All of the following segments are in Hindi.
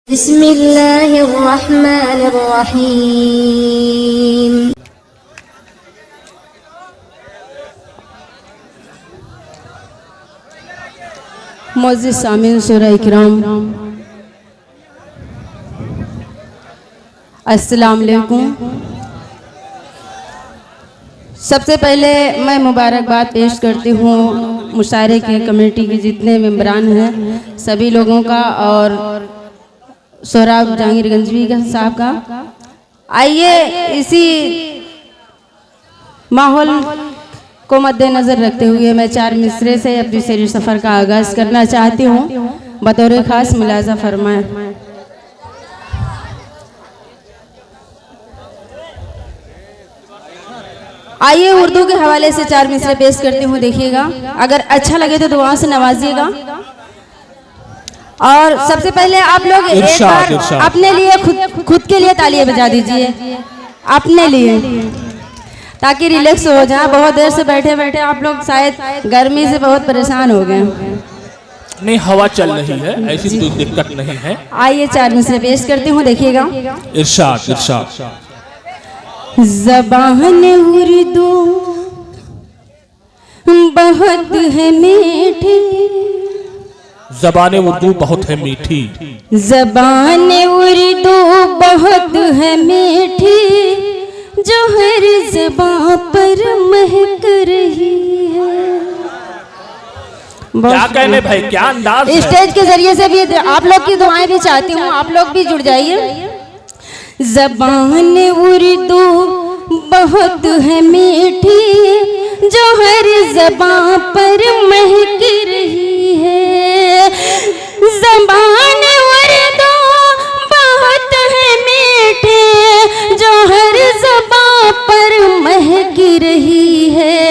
बिस्मिल्लाहिर्रहमानिर्रहीम। मोअज़्ज़िज़ सामीन सूरह इकराम, अस्सलाम वालेकुम। सबसे पहले मैं मुबारकबाद पेश करती हूँ मुशायरे की कमेटी के जितने मेंबरान हैं सभी लोगों का और सोहराब जहांगीरगंजवी का साहब का। आइए इसी माहौल को मद्देनजर रखते हुए मैं चार मिसरे से अपनी सैर सफ़र का आगाज़ करना चाहती हूँ। बतौर ख़ास मुलाज़ा फरमाएं। आइए उर्दू के हवाले से चार मिसरे पेश करती हूँ, देखिएगा। अगर अच्छा लगे तो दुआ से नवाजिएगा। और सबसे पहले आप लोग एक बार अपने लिए खुद के लिए तालियां बजा दीजिए, अपने लिए, ताकि रिलैक्स हो जाए। बहुत देर से बैठे बैठे आप लोग शायद गर्मी से बहुत परेशान हो गए। नहीं, हवा चल रही है, ऐसी कोई दिक्कत नहीं है। आइए चार मिसरे पेश करती हूँ, देखिएगा। इरशाद इरशाद। ज़बान उर्दू बहुत है मीठी, ज़बान उर्दू बहुत है मीठी, ज़बान उर्दू बहुत है मीठी, जो हर ज़बां पर महक रही है। क्या कहने भाई, क्या अंदाज है। स्टेज के जरिए से भी आप लोग की दुआएं भी चाहती हूँ, आप लोग भी जुड़ जाइए। ज़बान उर्दू बहुत है मीठी, जो हर ज़बां पर महक रही है। ज़बान उर्दू बहुत है मीठी, जो हर ज़बां पर महक रही है।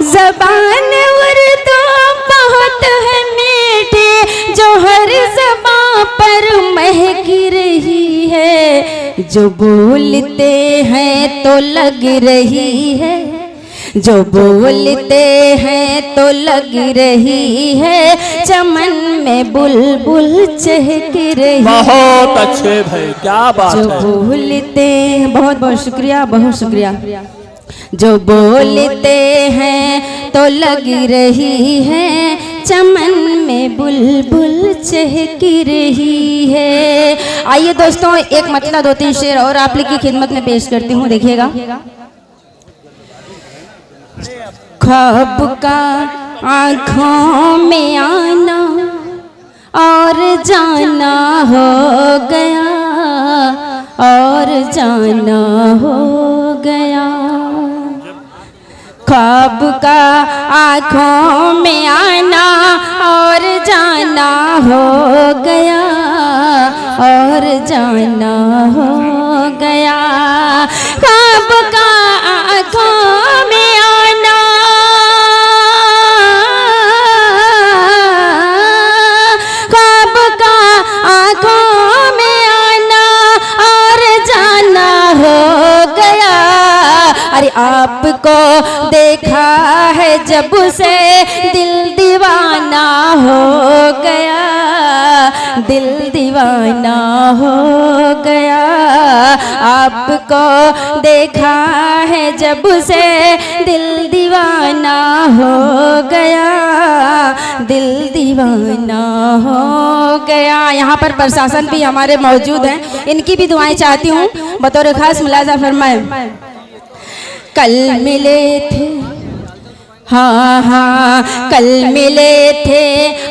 ज़बान उर्दू बहुत है मीठी, जो हर ज़बां पर महक रही है। जो बोलते हैं तो लग रही है, जो बोलते हैं तो लग रही है, चमन में बुलबुल चहक रही है। बहुत अच्छे भाई, क्या बात है। जो बोलते हैं, बहुत बहुत शुक्रिया, बहुत शुक्रिया। जो बोलते हैं तो लग रही है, चमन में बुलबुल चहक रही है। आइए दोस्तों, एक मतलब दो तीन शेर और आप लोग की खिदमत में पेश करती हूँ, देखिएगा। ख्वाब का आँखों में आना और जाना हो गया, और जाना हो गया। ख्वाब का आँखों में आना और जाना हो गया, और जाना हो गया। ख्वाब का आँखों में आना, ख्वाब का आँखों में आना और जाना हो गया। अरे आपको देखा है जब से दिल दीवाना हो गया, दिल दीवाना हो गया। आपको देखा है जब से दिल दीवाना हो गया, दिल दीवाना हो गया। यहाँ पर प्रशासन भी हमारे मौजूद हैं, इनकी भी दुआएं चाहती हूँ, बतौर खास मुलाजा फरमाएं। कल मिले थे, हाँ हाँ कल मिले थे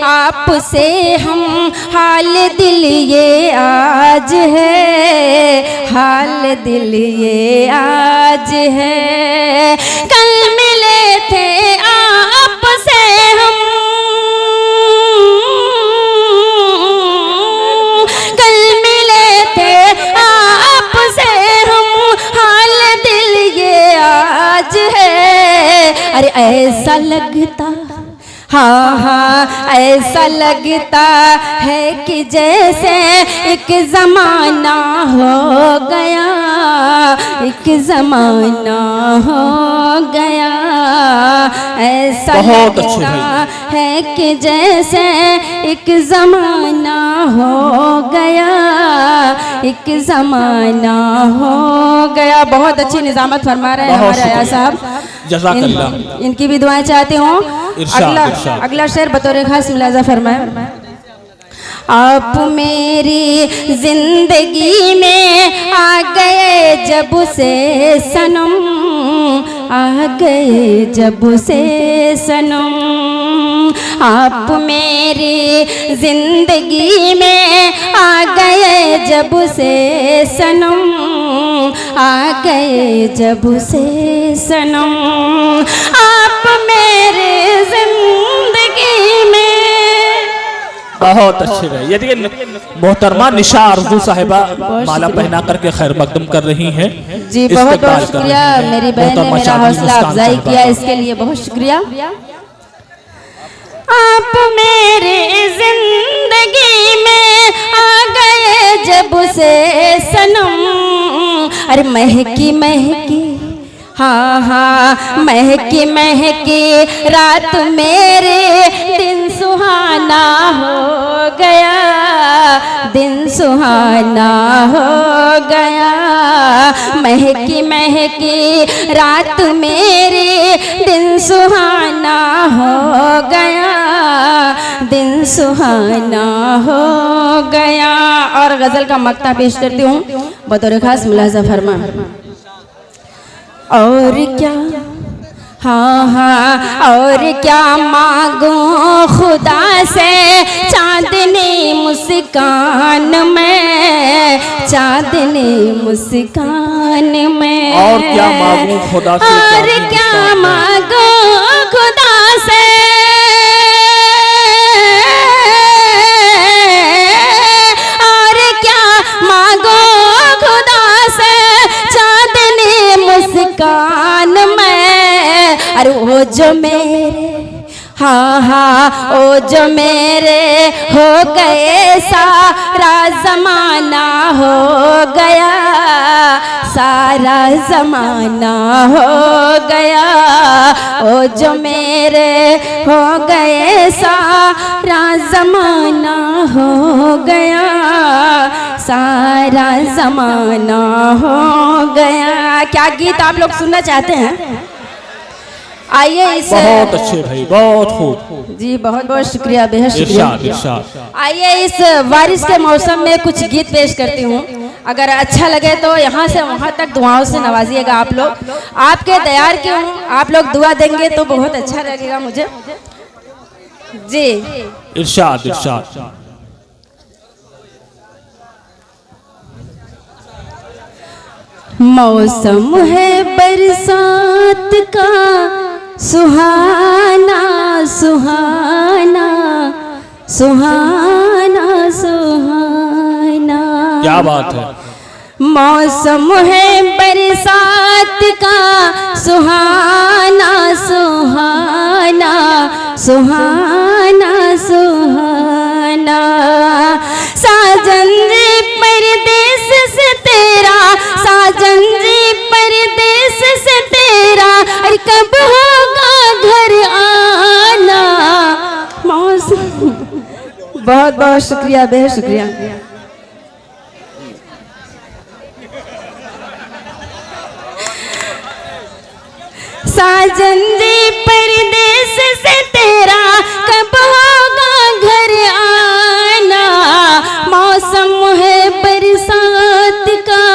आपसे हम, हाल दिल ये आज है, हाल दिल ये आज है। कल मिले थे आपसे हम, कल मिले थे आपसे हम, हाल दिल ये आज है। अरे ऐसा लगता हाँ हाँ ऐसा लगता है कि जैसे एक ज़माना हो गया, एक ज़माना हो गया। ऐसा लगता है कि जैसे एक ज़माना हो गया, एक ज़माना हो गया। बहुत अच्छी निज़ामत फरमा रहे हैं हमारे आया साहब, जज़ाकल्लाह। इनकी भी दुआएं चाहती हूँ। अगला शेर बतौर खास मुलाजा फरमाए। आप मेरी जिंदगी में आ गए जब से सनम, आ गए जब से सनम। आप मेरी जिंदगी में आ गए जब से सनम, आ गए जब से सनम। आप मेरे जिंदगी में। बहुत अच्छे रहे। ये देखिए मोहतरमा निशा अर्जू साहिबा माला पहना करके खैर मकदम कर रही हैं। जी बहुत बहुत शुक्रिया मेरी बहन ने मेरा हौसला अफजाई किया, इसके लिए बहुत शुक्रिया। आप मेरी जिंदगी में आ गए जब से सनम। अरे महकी महकी, हाँ हाँ महकी महकी रात मेरे दिन सुहाना हो गया, दिन सुहाना हो गया। महकी महकी रात मेरे दिन सुहाना हो गया, दिन सुहाना हो गया। और गजल का मक्ता पेश करती हूँ बतौर खास मुलाजा फरमा। और क्या, हाँ हाँ और क्या मांगू खुदा से चांदनी मुस्कान में, चांदनी मुस्कान में। और क्या मांगू खुदा से, और क्या मांगू खुदा से, और क्या मांगू खुदा से चांदनी मुस्कान में। अरे वो जो मेरे, हाँ हाँ ओ जो मेरे हो गए सारा जमाना हो गया, सारा जमाना हो गया। ओ जो मेरे हो गए सारा जमाना हो गया, सारा जमाना हो गया। क्या गीत आप लोग सुनना चाहते हैं? आइए इस, बहुत अच्छे भाई, बहुत खूब जी बहुत बहुत शुक्रिया, बेहद शुक्रिया। इरशाद। आइए इस बारिश के मौसम में कुछ गीत पेश करती हूँ। अगर अच्छा लगे तो यहाँ से वहाँ तक दुआओं से नवाजिएगा आप लोग। आपके दयार के हूँ, आप लोग दुआ देंगे तो बहुत अच्छा लगेगा मुझे। जी इरशाद इरशाद। मौसम है बरसात का सुहाना सुहाना सुहाना सुहाना। क्या बात है। मौसम है बरसात का सुहाना सुहाना सुहाना सुहाना। साजन जी परदेस से तेरा, साजन जी परदेस से तेरा, अरे कब होगा घर आना। मौसम बहुत बहुत शुक्रिया, बेहद शुक्रिया। साजन जी परदेस से तेरा, कब होगा घर आना। मौसम है बरसात का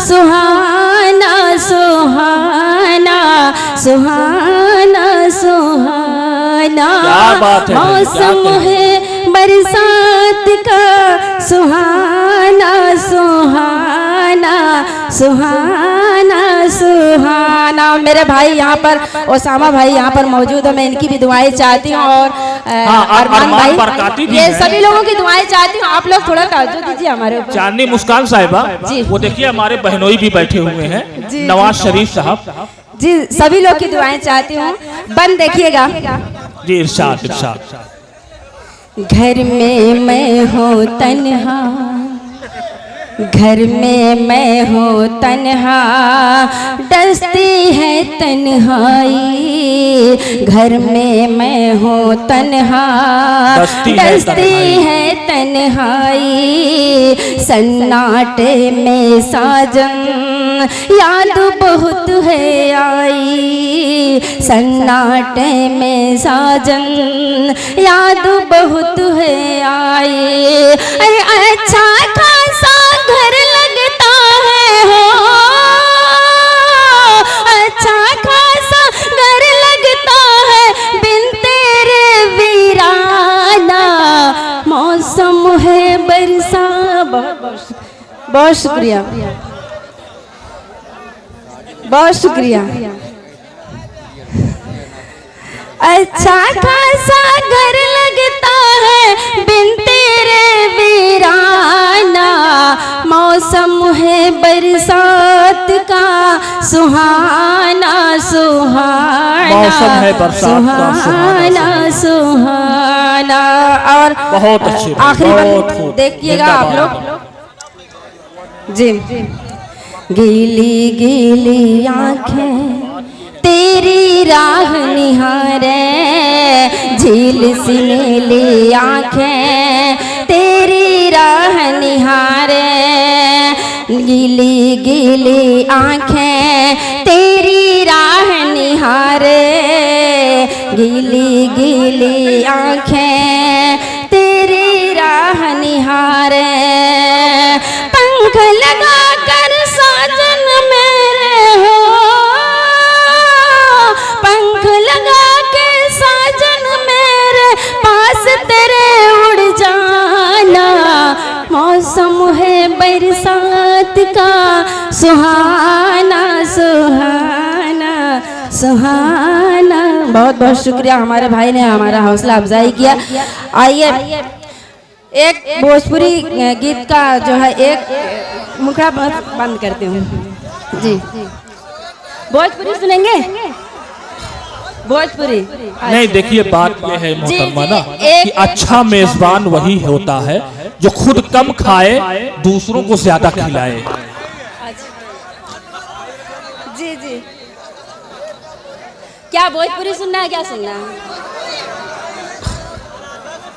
सुहाना सुहाना सुहाना सुहाना। मौसम है बरसात का सुहाना सुहाना सुहाना सुहाना। मेरे भाई यहाँ पर, ओसामा भाई यहाँ पर मौजूद है, मैं इनकी भी दुआएं चाहती हूँ। और अरमान भाई, ये सभी लोगों की दुआएं चाहती हूँ। आप लोग थोड़ा तवज्जो दीजिए हमारे ऊपर। चांदनी मुस्कान साहिबा जी, वो देखिए हमारे बहनोई भी बैठे हुए हैं, नवाज शरीफ साहब जी, सभी लोग की दुआएं चाहती हूँ। बंद देखिएगा। जी इरशाद इरशाद। घर में मैं हूँ तन्हा, घर में मैं हूँ तन्हा, डसती है तन्हाई। घर में मैं हूँ तन्हा, डसती है तन्हाई। सन्नाटे में साजन याद बहुत है आई। सन्नाटे में साजन याद बहुत है आई। अरे अच्छा खासा घर लगता है हो, अच्छा खासा घर लगता है बिन तेरे वीराना। मौसम है बरसा। बहुत शुक्रिया, बहुत शुक्रिया। अच्छा खासा घर लगता है बिन तेरे वीराना। मौसम है बरसात का सुहाना सुहाना। मौसम है बरसात का सुहाना सुहाना। और बहुत अच्छी, आखिरी बहुत बात खूब। देखिएगा आप लोग जी। गीली गीली आंखें तेरी राह निहारे, झील सी नीली आंखें तेरी राह निहारे। गीली गीली आंखें तेरी राह निहारे, गीली गीली आंखें तेरी राह निहारे। पंख लगा कर साजन मेरे हो, पंख लगा के साजन मेरे पास तेरे उड़ जाना। मौसम है बरसात का सुहाना सुहाना सुहाना। बहुत बहुत शुक्रिया, हमारे भाई ने हमारा हौसला अफजाई किया। आइए एक भोजपुरी गीत का जो है एक मुखड़ा बंद करते हूँ जी। भोजपुरी सुनेंगे? भोजपुरी नहीं, देखिए बात यह है मोहतरमा ना कि अच्छा मेजबान वही होता है जो खुद कम खाए दूसरों को ज्यादा खिलाए। जी जी। क्या भोजपुरी सुनना है, क्या सुनना है?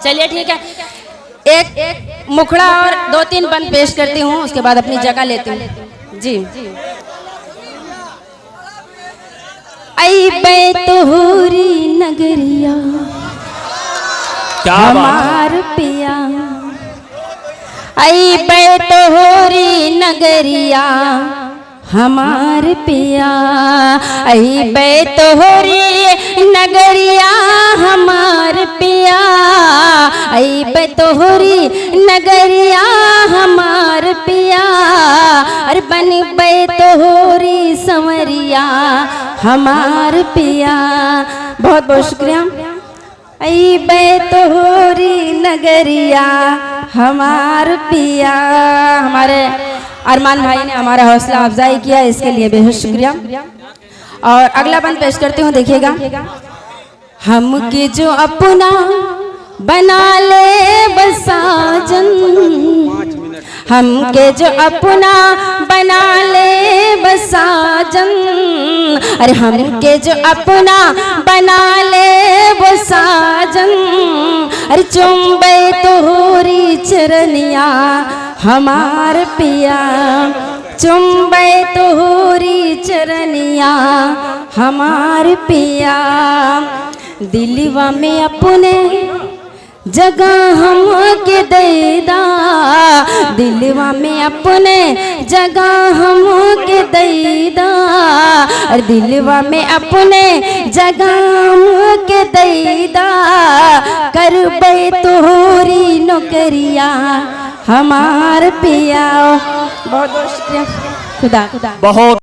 चलिए ठीक है, एक मुखड़ा और 2-3 बंद पेश करती हूँ, उसके बाद अपनी जगह लेती हूँ जी। आई बैतूरी नगरिया क्या हमार पिया, आई बैतूरी नगरिया हमार पिया, आई बैतूरी नगरिया हमार पिया, आई बैतूरी नगरिया हमार पिया। अरे बन बैतूरी संवरिया हमार पिया। बहुत बहुत शुक्रिया। आई बैतूरी नगरिया हमार पिया। हमारे अरमान भाई ने हमारा हौसला अफजाई किया, इसके लिए बेहद शुक्रिया। और अगला बंद पेश करती हूँ, देखिएगा। हमके जो अपना बना ले बसाजन, हमके जो अपना बना ले बसाजन। अरे हमके जो अपना बना ले बसाजन। अरे चुम्बे तोहरी चरनिया हमार पिया, चुम्बे तोहरी चरनिया हमार पिया। दिलवा में अपने जगह हम के देदा, दिलवा में अपने जगह हम के देदा। और दिलवा में अपने जगह हम के देदा। करबे तोहरी नौकरिया हमार पिया। बहुत बहुत शुक्रिया। खुदा खुदा। बहुत